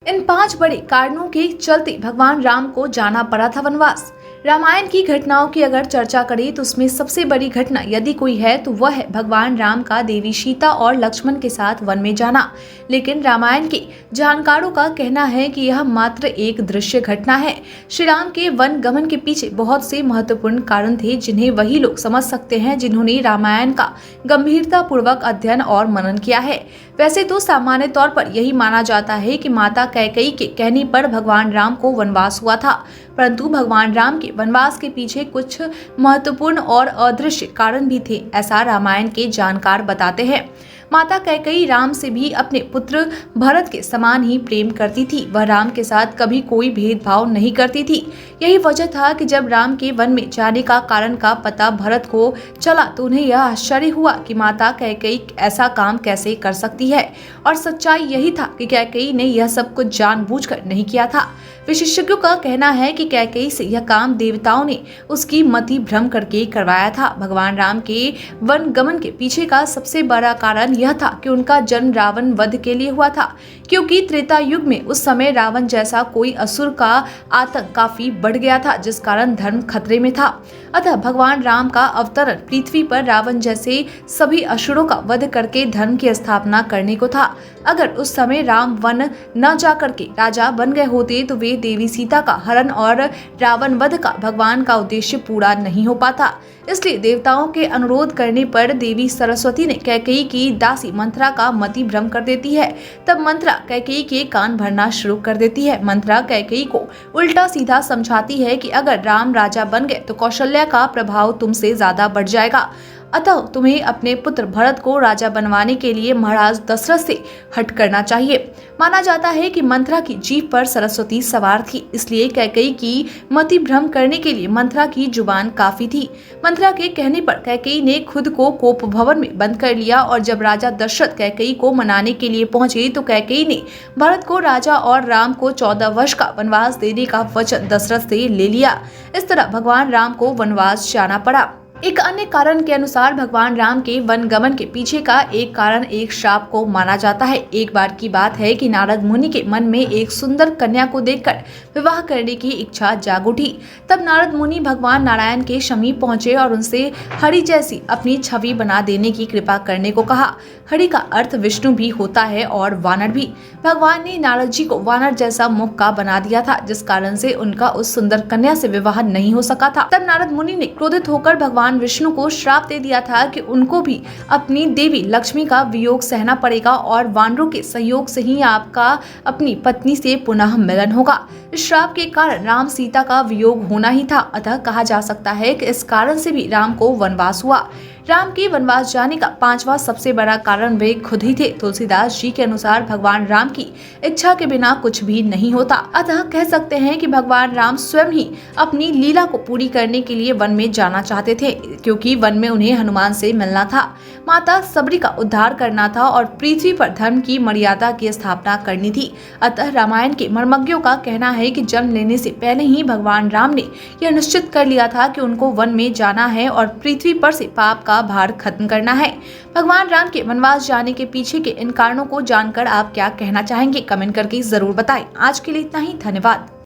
इन 5 बड़े कारणों के चलते भगवान राम को जाना पड़ा था वनवास। रामायण की घटनाओं की अगर चर्चा करें तो उसमें सबसे बड़ी घटना यदि कोई है तो वह है भगवान राम का देवी सीता और लक्ष्मण के साथ वन में जाना। लेकिन रामायण के जानकारों का कहना है कि यह मात्र एक दृश्य घटना है। श्री राम के वन गमन के पीछे बहुत से महत्वपूर्ण कारण थे जिन्हें वही लोग समझ सकते हैं जिन्होंने रामायण का गंभीरता पूर्वक अध्ययन और मनन किया है। वैसे तो सामान्य तौर पर यही माना जाता है कि माता कैकेयी के कहने पर भगवान राम को वनवास हुआ था, परंतु भगवान राम के वनवास के पीछे कुछ महत्वपूर्ण और अदृश्य कारण भी थे, ऐसा रामायण के जानकार बताते हैं। माता कैकेयी राम से भी अपने पुत्र भरत के समान ही प्रेम करती थी। वह राम के साथ कभी कोई भेदभाव नहीं करती थी। यही वजह था कि जब राम के वन में जाने का कारण का पता भरत को चला तो उन्हें यह आश्चर्य हुआ कि माता कैकेयी ऐसा काम कैसे कर सकती है। और सच्चाई यही था कि कैकेयी ने यह सब कुछ जानबूझकर नहीं किया था। विशेषज्ञों का कहना है कि कैकेयी से यह काम देवताओं ने उसकी मति भ्रम करके करवाया था। भगवान राम के वन गमन के पीछे का सबसे बड़ा कारण यह था कि उनका जन्म रावण वध के लिए हुआ था, क्योंकि त्रेता युग में उस समय रावण जैसा कोई असुर का आतंक काफी बढ़ गया था, जिस कारण धर्म खतरे में था। अतः भगवान राम का अवतरण पृथ्वी पर रावण जैसे सभी असुरों का वध करके धर्म की स्थापना करने को था। अगर उस समय राम वन न जाकर के राजा बन गए होते तो वे देवी सीता का हरण और रावण वध का भगवान का उद्देश्य पूरा नहीं हो पाता। इसलिए देवताओं के अनुरोध करने पर देवी सरस्वती ने कैकेयी की दासी मंथरा का मति भ्रम कर देती है। तब मंथरा कैकेयी के कान भरना शुरू कर देती है। मंथरा कैकेयी को उल्टा सीधा समझाती है कि अगर राम राजा बन गए तो कौशल्या का प्रभाव तुमसे ज्यादा बढ़ जाएगा, अतः तुम्हें अपने पुत्र भरत को राजा बनवाने के लिए महाराज दशरथ से हट करना चाहिए। माना जाता है कि मंथरा की जीभ पर सरस्वती सवार थी, इसलिए कैकेयी की मति भ्रम करने के लिए मंथरा की जुबान काफी थी। मंथरा के कहने पर कैकेयी ने खुद को कोप भवन में बंद कर लिया और जब राजा दशरथ कैकेयी को मनाने के लिए पहुंचे तो कैकेयी ने भरत को राजा और राम को 14 वर्ष का वनवास देने का वचन दशरथ से ले लिया। इस तरह भगवान राम को वनवास जाना पड़ा। एक अन्य कारण के अनुसार भगवान राम के वन गमन के पीछे का एक कारण एक श्राप को माना जाता है। एक बार की बात है कि नारद मुनि के मन में एक सुंदर कन्या को देखकर विवाह करने की इच्छा जाग उठी। तब नारद मुनि भगवान नारायण के समीप पहुंचे और उनसे हरि जैसी अपनी छवि बना देने की कृपा करने को कहा। हरि का अर्थ विष्णु भी होता है और वानर भी। भगवान ने नारद जी को वानर जैसा मुख का बना दिया था, जिस कारण से उनका उस सुंदर कन्या से विवाह नहीं हो सका था। तब नारद मुनि ने क्रोधित होकर भगवान विष्णु को श्राप दे दिया था कि उनको भी अपनी देवी लक्ष्मी का वियोग सहना पड़ेगा और वानरों के सहयोग से ही आपका अपनी पत्नी से पुनः मिलन होगा। इस श्राप के कारण राम सीता का वियोग होना ही था। अतः कहा जा सकता है कि इस कारण से भी राम को वनवास हुआ। राम के वनवास जाने का 5वां सबसे बड़ा कारण वे खुद ही थे। तुलसीदास जी के अनुसार भगवान राम की इच्छा के बिना कुछ भी नहीं होता। अतः कह सकते हैं कि भगवान राम स्वयं ही अपनी लीला को पूरी करने के लिए वन में जाना चाहते थे, क्योंकि वन में उन्हें हनुमान से मिलना था, माता सबरी का उद्धार करना था और पृथ्वी पर धर्म की मर्यादा की स्थापना करनी थी। अतः रामायण के मर्मज्ञों का कहना है कि जन्म लेने से पहले ही भगवान राम ने यह निश्चित कर लिया था कि उनको वन में जाना है और पृथ्वी पर से पाप का भार खत्म करना है। भगवान राम के वनवास जाने के पीछे के इन कारणों को जानकर आप क्या कहना चाहेंगे, कमेंट करके जरूर बताएं। आज के लिए इतना ही, धन्यवाद।